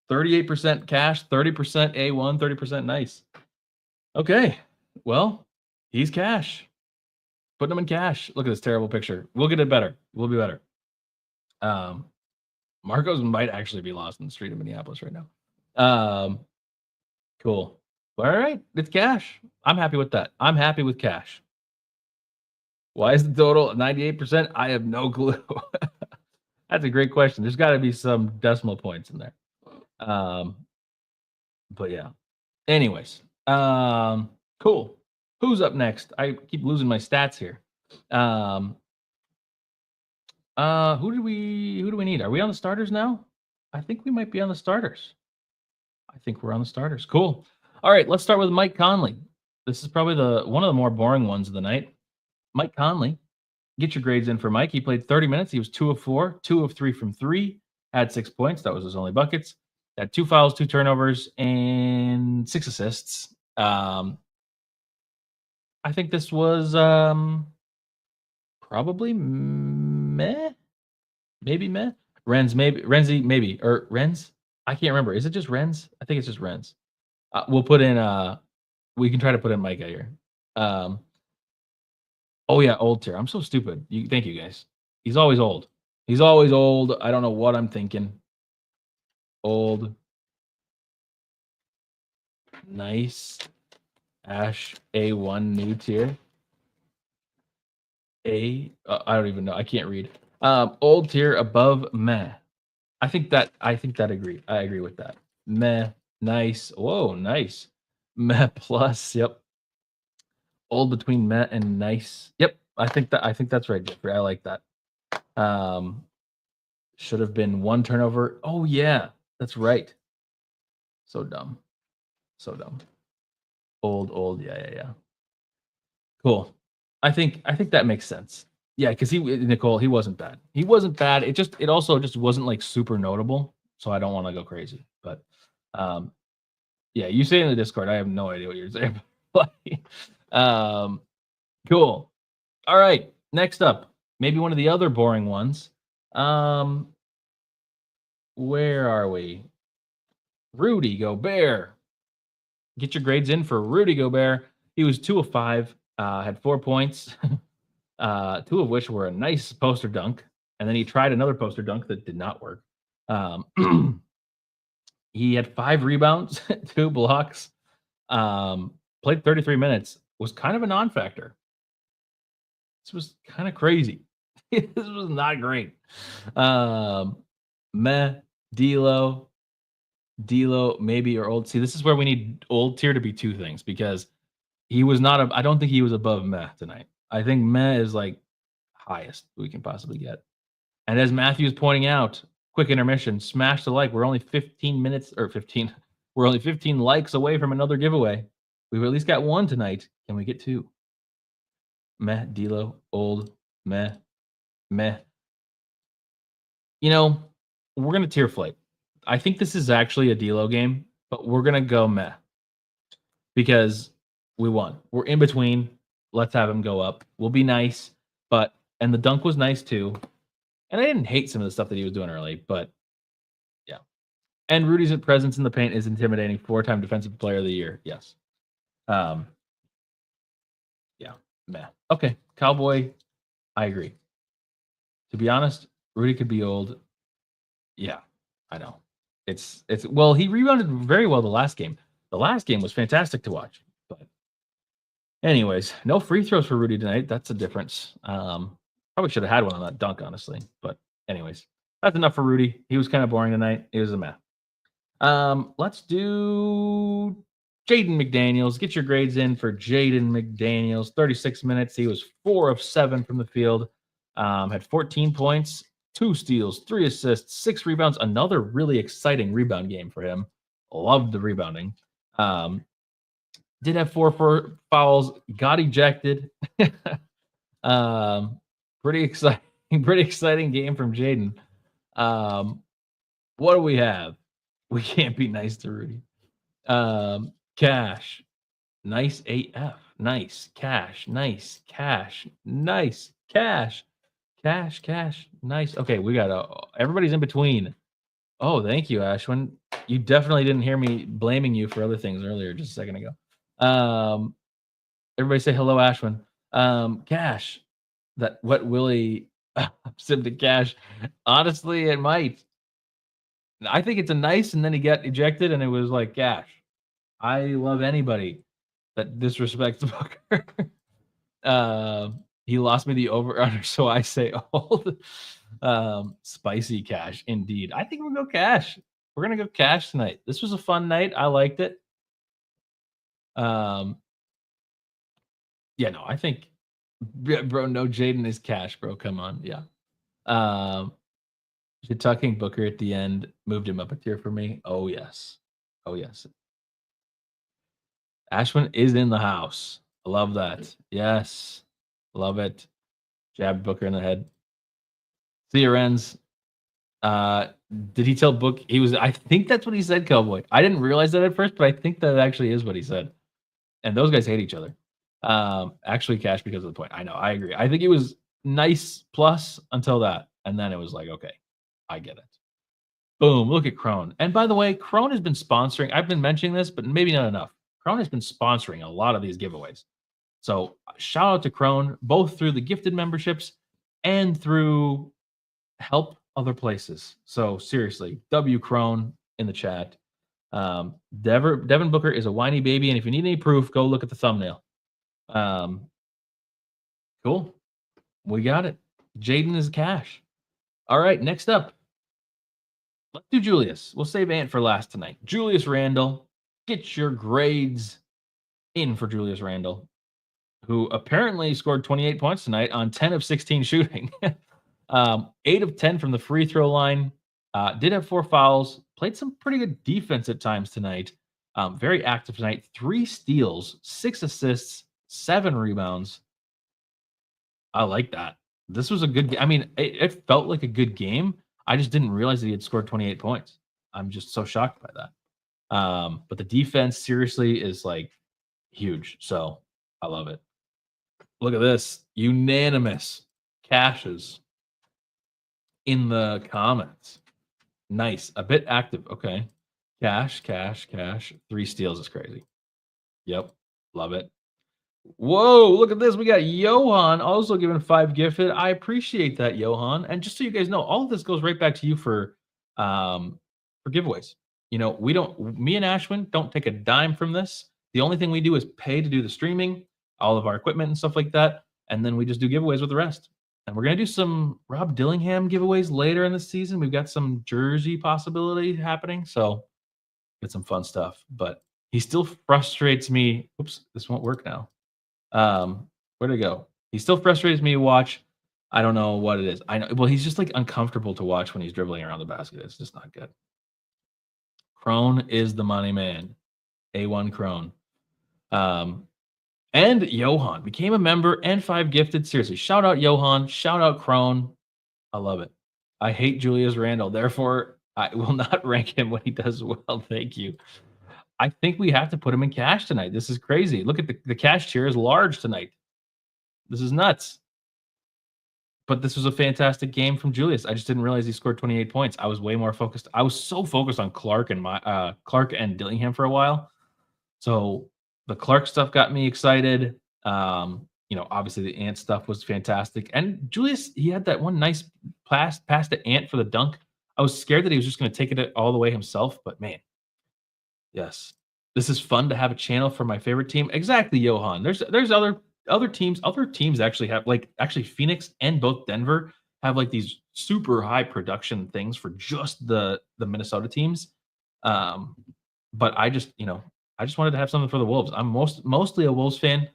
38% Cash, 30% A1, 30% Nice. Okay, well, he's Cash. Putting him in Cash. Look at this terrible picture. We'll get it better. We'll be better. Marcos might actually be lost in the street of Minneapolis right now. Cool. All right, it's Cash. I'm happy with that. I'm happy with Cash. Why is the total 98%? I have no clue. That's a great question. There's got to be some decimal points in there. But yeah. Anyways, cool. Who's up next? I keep losing my stats here. Who do we need? Are we on the starters now? I think we might be on the starters. I think we're on the starters. Cool. All right, let's start with Mike Conley. This is probably one of the more boring ones of the night. Mike Conley. Get your grades in for Mike. He played 30 minutes. He was 2 of 4, 2 of 3 from 3, had 6 points. That was his only buckets. Had 2 fouls, 2 turnovers, and 6 assists. I think this was probably meh. Maybe meh. Renzi, maybe. Or Renz? I can't remember. Is it just Renz? I think it's just Renz. We'll put in we can try to put in Micah here. Oh yeah, old tier. I'm so stupid. Thank you guys. He's always old. He's always old. I don't know what I'm thinking. Old. Nice. Ash A1 new tier. I don't even know. I can't read. Old tier above meh. I think that agree. I agree with that. Meh. Nice. Whoa, nice. Meh plus. Yep. Old between meh and nice. Yep. I think that's right, Jeffrey. I like that. Should have been 1 turnover. Oh yeah, that's right. So dumb. So dumb. Old. Yeah. Cool. I think that makes sense. Yeah, because Nicole, he wasn't bad. He wasn't bad. It also just wasn't like super notable. So I don't want to go crazy. But yeah, you say in the Discord, I have no idea what you're saying. Cool. All right. Next up, maybe one of the other boring ones. Where are we? Rudy Gobert. Get your grades in for Rudy Gobert. He was 2 of 5, had 4 points, 2 of which were a nice poster dunk. And then he tried another poster dunk that did not work. He had 5 rebounds, 2 blocks, played 33 minutes, was kind of a non-factor. This was kind of crazy. This was not great. Meh, D'Lo, maybe, or old. See, this is where we need old tier to be 2 things, because he was not. I don't think he was above meh tonight. I think meh is like highest we can possibly get. And as Matthew is pointing out, quick intermission, smash the like. We're only 15 minutes or 15. We're only 15 likes away from another giveaway. We've at least got 1 tonight. Can we get 2? Meh, D'Lo, old, meh. You know, we're gonna tier flate. I think this is actually a D'Lo game, but we're gonna go meh because we won. We're in between. Let's have him go up. We'll be nice, but And the dunk was nice too. And I didn't hate some of the stuff that he was doing early, but yeah. And Rudy's presence in the paint is intimidating. 4-time defensive player of the year. Yes. Yeah. Meh. Okay. Cowboy, I agree. To be honest, Rudy could be old. Yeah, I know. It's well, he rebounded very well the last game. The last game was fantastic to watch. But anyways, no free throws for Rudy tonight. That's a difference. Probably should have had one on that dunk, honestly. But anyways, that's enough for Rudy. He was kind of boring tonight. It was a meh. Let's do Jaden McDaniels. Get your grades in for Jaden McDaniels. 36 minutes. He was 4 of 7 from the field. Had 14 points, 2 steals, 3 assists, 6 rebounds. Another really exciting rebound game for him. Loved the rebounding. Did have 4 fouls. Got ejected. Pretty exciting game from Jaden. What do we have? We can't be nice to Rudy. Cash. Nice AF. Nice. Cash. Nice. Cash. Nice. Cash. Cash. Nice. Okay, we got everybody's in between. Oh, thank you, Ashwin. You definitely didn't hear me blaming you for other things earlier just a second ago. Everybody say hello, Ashwin. Cash. That what Willie said to Cash. Honestly, it might. I think it's a nice, and then he got ejected, and it was like, Cash. I love anybody that disrespects Booker. He lost me the over-under, so I say old. Spicy Cash, indeed. I think we'll go Cash. We're going to go Cash tonight. This was a fun night. I liked it. Yeah, no, I think, bro, no, Jaden is Cash, bro. Come on. Yeah. Tucking Booker at the end moved him up a tier for me. Oh, yes. Oh, yes. Ashwin is in the house. I love that. Yes. Love it. Jab Booker in the head. See your ends. Did he tell Book he was? I think that's what he said, Cowboy. I didn't realize that at first, but I think that actually is what he said. And those guys hate each other. Actually, Cash because of the point. I know. I agree. I think it was nice plus until that, and then it was like, okay, I get it. Boom! Look at Crone. And by the way, Crone has been sponsoring. I've been mentioning this, but maybe not enough. Crone has been sponsoring a lot of these giveaways. So shout out to Crone, both through the gifted memberships and through help other places. So seriously, W Crone in the chat. Devin Booker is a whiny baby, and if you need any proof, go look at the thumbnail. Cool. We got it. Jaden is Cash. All right, next up. Let's do Julius. We'll save Ant for last tonight. Julius Randle. Get your grades in for Julius Randle, who apparently scored 28 points tonight on 10 of 16 shooting. 8 of 10 from the free throw line. Did have 4 fouls. Played some pretty good defense at times tonight. Very active tonight. 3 steals, 6 assists, 7 rebounds. I like that. This was a good game. I mean, it felt like a good game. I just didn't realize that he had scored 28 points. I'm just so shocked by that. But the defense seriously is like huge. So I love it. Look at this. Unanimous cashes in the comments. Nice. A bit active. Okay. Cash. 3 steals is crazy. Yep. Love it. Whoa, look at this. We got Johan also giving 5 gifted. I appreciate that, Johan. And just so you guys know, all of this goes right back to you for giveaways. You know, me and Ashwin don't take a dime from this. The only thing we do is pay to do the streaming, all of our equipment and stuff like that. And then we just do giveaways with the rest. And we're going to do some Rob Dillingham giveaways later in the season. We've got some jersey possibility happening. So get some fun stuff. But he still frustrates me. Oops, this won't work now. Where'd it go? He still frustrates me to watch. I don't know what it is. I know. Well, he's just like uncomfortable to watch when he's dribbling around the basket. It's just not good. Crone is the money man. A1 Crone. And Johan became a member and 5 gifted. Seriously, shout out Johan. Shout out Crone. I love it. I hate Julius Randle. Therefore, I will not rank him when he does well. Thank you. I think we have to put him in cash tonight. This is crazy. Look at the cash tier is large tonight. This is nuts. but this was a fantastic game from Julius. I just didn't realize he scored 28 points. I was way more focused. I was so focused on Clark and Dillingham for a while. So the Clark stuff got me excited. Obviously the Ant stuff was fantastic. And Julius, he had that one nice pass to Ant for the dunk. I was scared that he was just going to take it all the way himself, but man, yes, this is fun to have a channel for my favorite team. Exactly, Johan. There's other teams actually have actually Phoenix and both Denver have like these super high production things for just the Minnesota teams. But I just wanted to have something for the Wolves. I'm mostly a Wolves fan,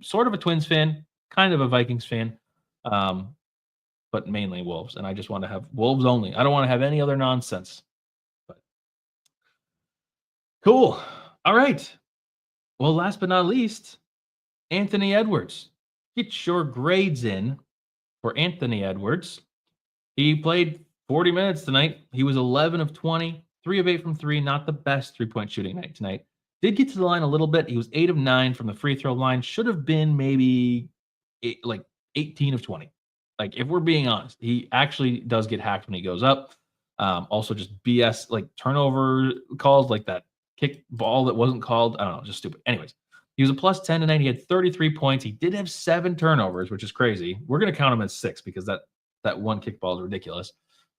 sort of a Twins fan, kind of a Vikings fan, but mainly Wolves. And I just want to have Wolves only. I don't want to have any other nonsense. But cool. All right. Well, last but not least, Anthony Edwards. Get your grades in for Anthony Edwards. He played 40 minutes tonight. He was 11 of 20, 3 of 8 from 3. Not the best three-point shooting night tonight. Did get to the line a little bit. He was 8 of 9 from the free throw line. Should have been maybe 18 of 20. Like, if we're being honest, he actually does get hacked when he goes up. Also, just BS, like turnover calls, like that kick ball that wasn't called. I don't know, just stupid. Anyways, he was a plus 10 tonight. He had 33 points. He did have 7 turnovers, which is crazy. We're going to count him as 6 because that one kickball is ridiculous.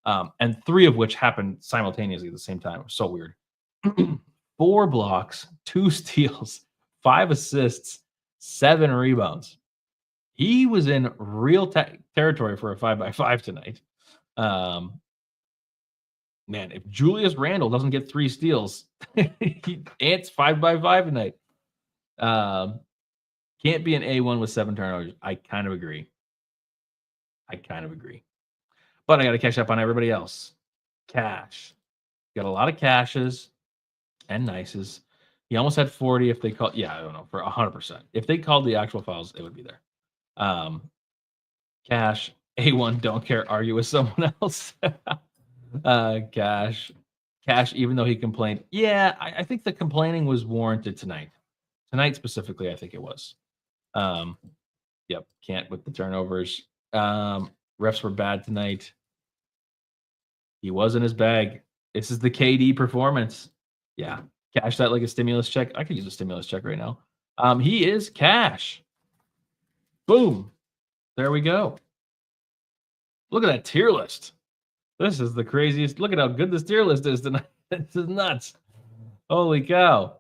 And 3 of which happened simultaneously at the same time. It was so weird. 4 blocks, 2 steals, 5 assists, 7 rebounds. He was in real territory for a 5x5 tonight. Man, if Julius Randle doesn't get 3 steals, Ant's 5x5 tonight. Can't be an A1 with 7 turnovers. I kind of agree. But I got to catch up on everybody else. Cash. Got a lot of cashes and nices. He almost had 40 if they called. Yeah, I don't know, for 100%. If they called the actual fouls, it would be there. Cash. A1, don't care. Argue with someone else. Cash, even though he complained. Yeah, I think the complaining was warranted tonight. Tonight specifically, I think it was. Yep, can't with the turnovers. Refs were bad tonight. He was in his bag. This is the KD performance. Yeah, cash that like a stimulus check. I could use a stimulus check right now. He is cash. Boom. There we go. Look at that tier list. This is the craziest. Look at how good this tier list is tonight. This is nuts. Holy cow.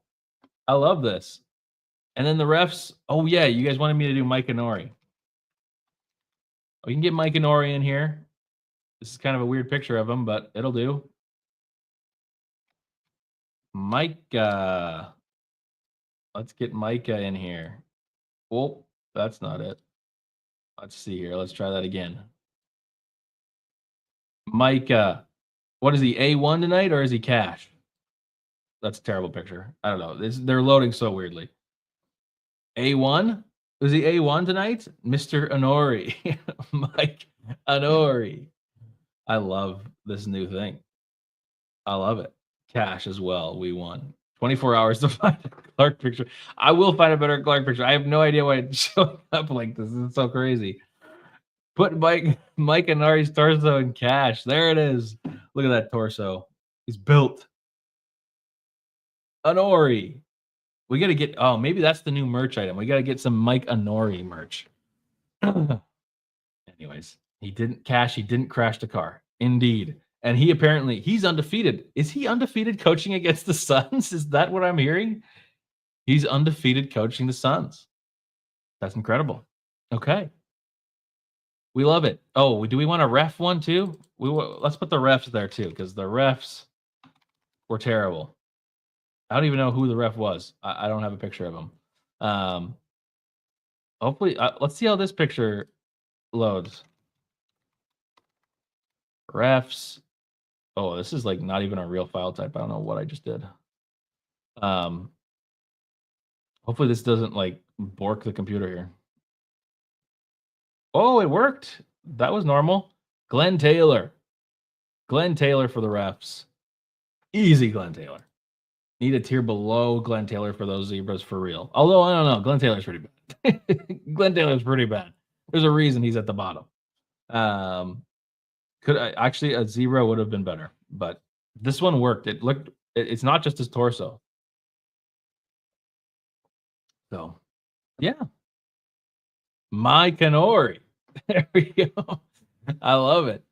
I love this. And then the refs. Oh, yeah. You guys wanted me to do Mike Nori. We can get Mike Nori in here. This is kind of a weird picture of him, but it'll do. Micah. Let's get Micah in here. Oh, that's not it. Let's see here. Let's try that again. Micah. What is he, A1 tonight or is he cash? That's a terrible picture. I don't know. They're loading so weirdly. A1? Is he A1 tonight? Mr. Honori. Mike Honori. I love this new thing. I love it. Cash as well. We won. 24 hours to find a Clark picture. I will find a better Clark picture. I have no idea why it's showing up like this. This is so crazy. Put Mike Honori's torso in cash. There it is. Look at that torso. He's built. Honori. We got to get, maybe that's the new merch item. We got to get some Mike Honori merch. Anyways, he didn't crash the car. Indeed. And he's undefeated. Is he undefeated coaching against the Suns? Is that what I'm hearing? He's undefeated coaching the Suns. That's incredible. Okay. We love it. Oh, do we want a ref one too? Let's put the refs there too, because the refs were terrible. I don't even know who the ref was. I don't have a picture of him. Hopefully, let's see how this picture loads. Refs. Oh, this is like not even a real file type. I don't know what I just did. Hopefully this doesn't like bork the computer here. Oh, it worked. That was normal. Glenn Taylor for the refs. Easy, Glenn Taylor. Need a tier below Glenn Taylor for those zebras for real. Although, I don't know. Glenn Taylor's pretty bad. Glenn Taylor's pretty bad. There's a reason he's at the bottom. Could I actually a 0 would have been better, but this one worked. It's not just his torso. So, yeah. My Kanori. There we go. I love it.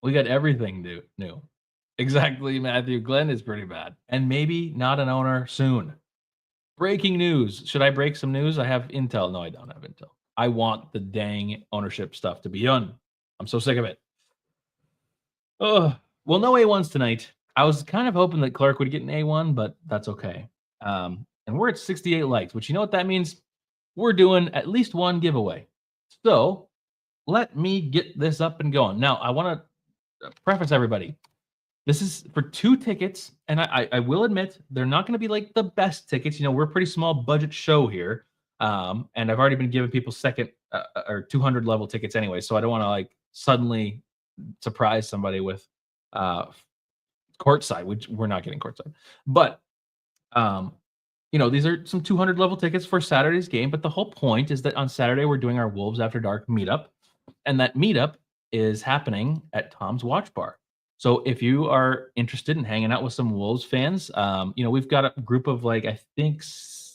We got everything new. Exactly, Matthew. Glenn is pretty bad. And maybe not an owner soon. Breaking news. Should I break some news? I have intel. No, I don't have intel. I want the dang ownership stuff to be done. I'm so sick of it. Oh, well, no A1s tonight. I was kind of hoping that Clark would get an A1, but that's okay. And we're at 68 likes, which you know what that means? We're doing at least one giveaway. So let me get this up and going. Now, I want to preface everybody. This is for 2 tickets, and I will admit they're not going to be like the best tickets. You know, we're a pretty small budget show here, and I've already been giving people second or 200 level tickets anyway, so I don't want to like suddenly surprise somebody with courtside, which we're not getting courtside. But you know, these are some 200 level tickets for Saturday's game. But the whole point is that on Saturday we're doing our Wolves After Dark meetup, and that meetup is happening at Tom's Watch Bar. So if you are interested in hanging out with some Wolves fans, you know, we've got a group of like I think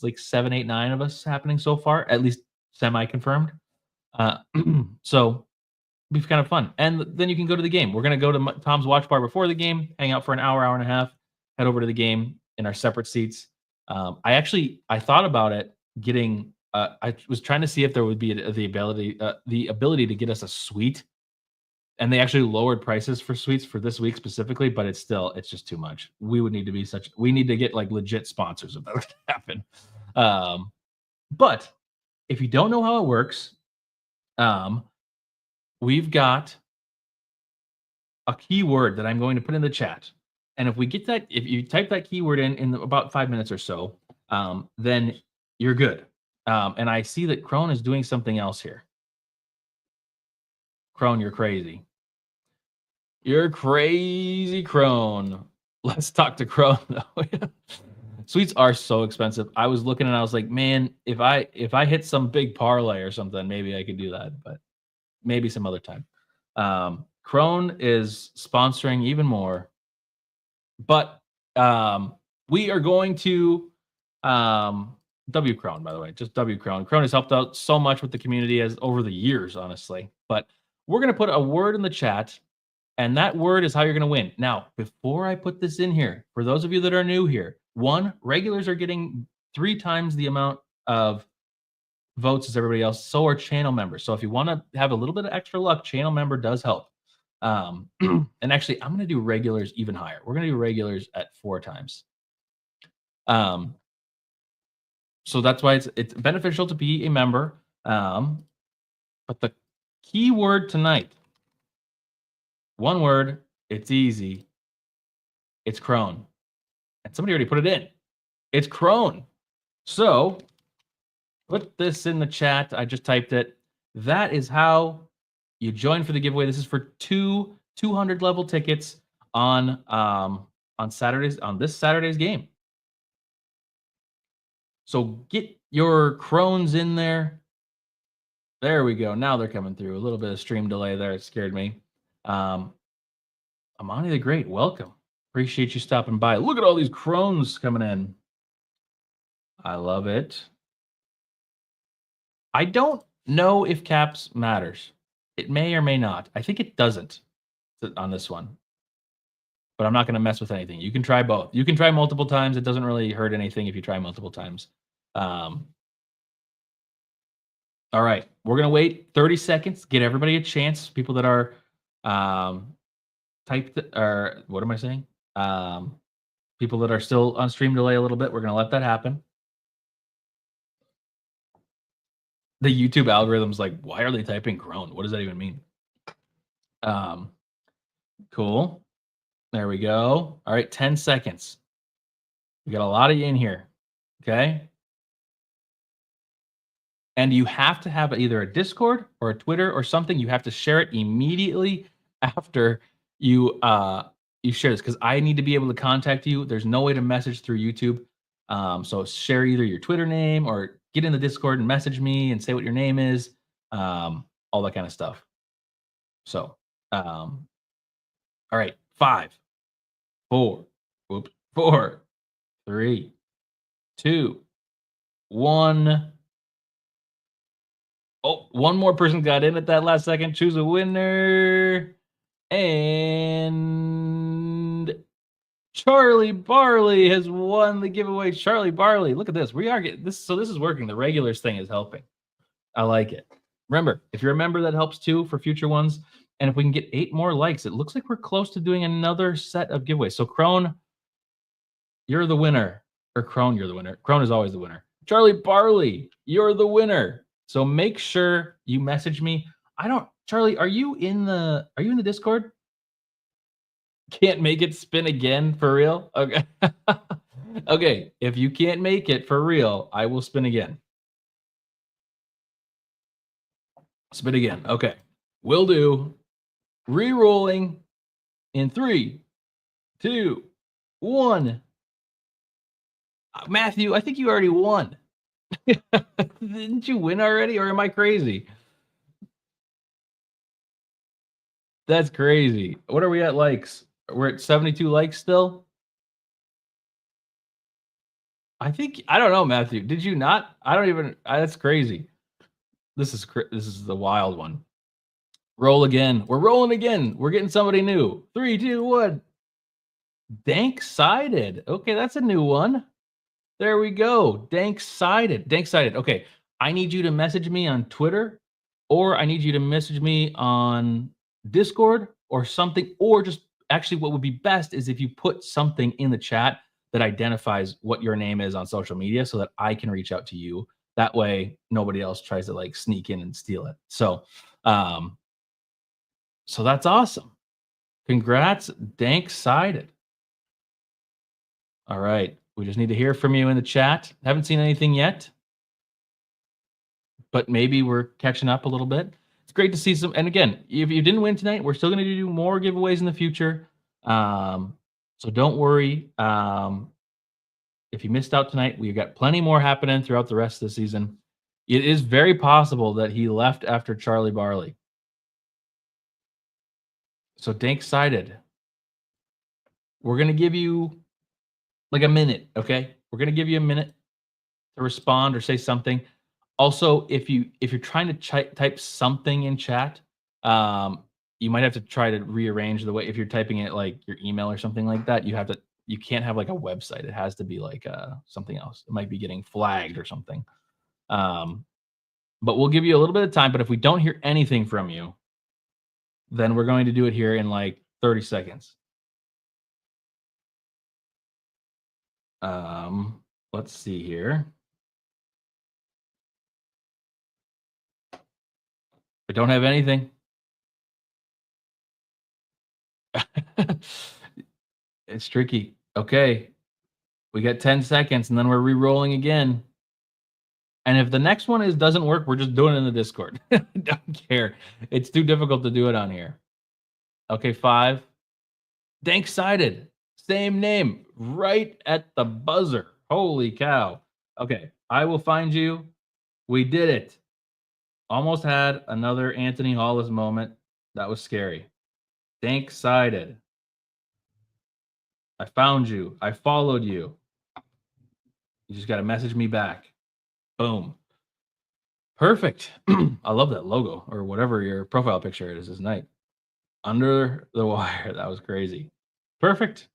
like 7, 8, 9 of us happening so far, at least semi-confirmed. So be kind of fun. And then you can go to the game. We're going to go to Tom's Watch Bar before the game, hang out for an hour, hour and a half, head over to the game in our separate seats. I thought about it getting. I was trying to see if there would be the ability to get us a suite, and they actually lowered prices for suites for this week specifically. But it's just too much. We would need to be we need to get like legit sponsors if that would happen. But if you don't know how it works, we've got a keyword that I'm going to put in the chat. And if we get that, if you type that keyword in about 5 minutes or so, then you're good. And I see that Crone is doing something else here. Crone, you're crazy. You're crazy, Crone. Let's talk to Crone though. Suites are so expensive. I was looking and I was like, man, if I hit some big parlay or something, maybe I could do that, but maybe some other time. Crone is sponsoring even more, but we are going to W Crone, by the way, just W Crone. Crone has helped out so much with the community as over the years, honestly. But we're going to put a word in the chat, and that word is how you're going to win. Now, before I put this in here, for those of you that are new here, regulars are getting 3 times the amount of votes as everybody else. So are channel members. So if you want to have a little bit of extra luck, channel member does help. And actually, I'm going to do regulars even higher. We're going to do regulars at 4 times. So that's why it's beneficial to be a member. But the key word tonight, one word, it's easy. It's Crone. And somebody already put it in. It's Crone. So put this in the chat. I just typed it. That is how you join for the giveaway. This is for 200 level tickets on this Saturday's game. So get your Crones in there. There we go. Now they're coming through. A little bit of stream delay there. It scared me. Amani the Great, welcome. Appreciate you stopping by. Look at all these Crones coming in. I love it. I don't know if caps matters. It may or may not. I think it doesn't on this one. But I'm not going to mess with anything. You can try both. You can try multiple times. It doesn't really hurt anything if you try multiple times. All right. We're going to wait 30 seconds. Get everybody a chance. People that are what am I saying? People that are still on stream delay a little bit. We're going to let that happen. The YouTube algorithm's like, why are they typing Crone? What does that even mean? Cool. There we go. All right, 10 seconds. We got a lot of you in here. Okay. And you have to have either a Discord or a Twitter or something. You have to share it immediately after you share this, because I need to be able to contact you. There's no way to message through YouTube. So share either your Twitter name or get in the Discord and message me and say what your name is, all that kind of stuff. So, all right, 5, 4, whoops, 4, 3, 2, 1. Oh, one more person got in at that last second. Choose a winner. And Charlie Barley has won the giveaway. Charlie Barley, look at this. We are getting this. So this is working. The regulars thing is helping. I like it. Remember, if you're a member, that helps too for future ones. And if we can get 8 more likes, it looks like we're close to doing another set of giveaways. So Crone, you're the winner. Or Crone, you're the winner. Crone is always the winner. Charlie Barley, you're the winner. So make sure you message me. Charlie, are you in the Discord? Can't make it, spin again for real? Okay. Okay, if you can't make it for real, I will spin again. Spin again. Okay. Will do. Re-rolling in 3, 2, 1. Matthew, I think you already won. Didn't you win already, or am I crazy? That's crazy. What are we at likes? We're at 72 likes still? I don't know, Matthew. Did you not? I don't even that's crazy. This is the wild one. Roll again. We're rolling again. We're getting somebody new. 3, 2, 1. Dank-sided. Okay, that's a new one. There we go. Dank-sided. Dank-sided. Okay, I need you to message me on Twitter, or I need you to message me on Discord or something, or just actually what would be best is if you put something in the chat that identifies what your name is on social media so that I can reach out to you. That way nobody else tries to like sneak in and steal it. So that's awesome. Congrats, Dank-sided. All right. We just need to hear from you in the chat. Haven't seen anything yet, but maybe we're catching up a little bit. It's great to see some. And again, if you didn't win tonight, we're still going to do more giveaways in the future. So don't worry. If you missed out tonight, we've got plenty more happening throughout the rest of the season. It is very possible that he left after Charlie Barley. So Dank-sided. We're going to give you like a minute, okay? We're going to give you a minute to respond or say something. Also, if you're trying to type something in chat, you might have to try to rearrange the way. If you're typing it like your email or something like that, you can't have like a website. It has to be like something else. It might be getting flagged or something. But we'll give you a little bit of time. But if we don't hear anything from you, then we're going to do it here in like 30 seconds. Let's see here. I don't have anything. It's tricky. Okay. We got 10 seconds and then we're re-rolling again. And if the next one doesn't work, we're just doing it in the Discord. Don't care. It's too difficult to do it on here. Okay, 5. Dank-sided. Same name. Right at the buzzer. Holy cow. Okay, I will find you. We did it. Almost had another Anthony Hollis moment. That was scary. Dank-sided. I found you. I followed you. You just got to message me back. Boom. Perfect. I love that logo or whatever your profile picture is this night. Under the wire. That was crazy. Perfect.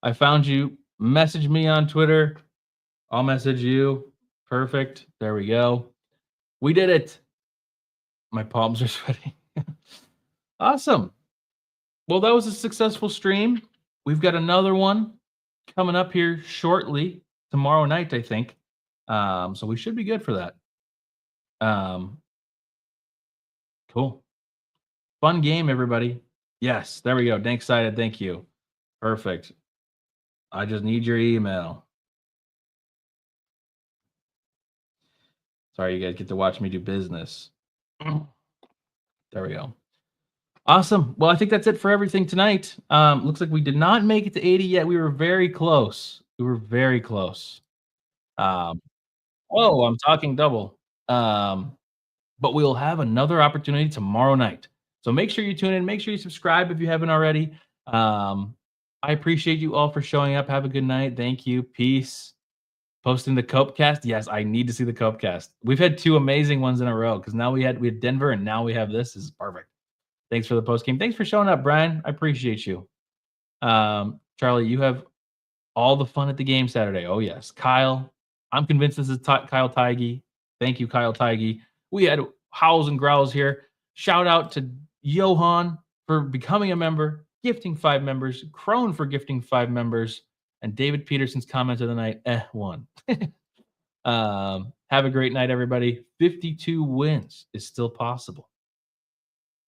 I found you. Message me on Twitter. I'll message you. Perfect. There we go. We did it. My palms are sweating. Awesome. Well, that was a successful stream. We've got another one coming up here shortly, tomorrow night, I think. So we should be good for that. Cool. Fun game, everybody. Yes, there we go. Dank-sided. Thank you. Perfect. I just need your email. Sorry, you guys get to watch me do business. There we go. Awesome. Well, I think that's it for everything tonight. Looks like we did not make it to 80 yet. We were very close. We were very close. I'm talking double. But we'll have another opportunity tomorrow night. So make sure you tune in. Make sure you subscribe if you haven't already. I appreciate you all for showing up. Have a good night. Thank you. Peace. Posting the Copecast. Yes, I need to see the Copecast. We've had 2 amazing ones in a row because now we had Denver and now we have this. This is perfect. Thanks for the post game. Thanks for showing up, Brian. I appreciate you. Charlie, you have all the fun at the game Saturday. Oh, yes. Kyle, I'm convinced this is Kyle Teige. Thank you, Kyle Teige. We had howls and growls here. Shout out to Johan for becoming a member, gifting 5 members, Crone for gifting 5 members, and David Peterson's comment of the night, 1. Have a great night, everybody. 52 wins is still possible.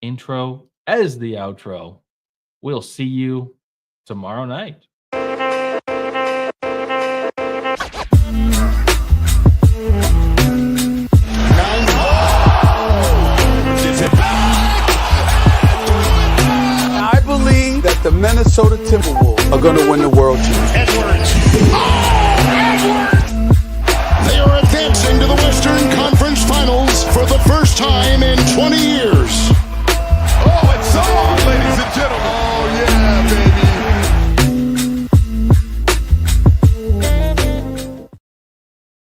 Intro as the outro. We'll see you tomorrow night. I believe that the Minnesota Timberwolves are going to win the world championship. Edwards.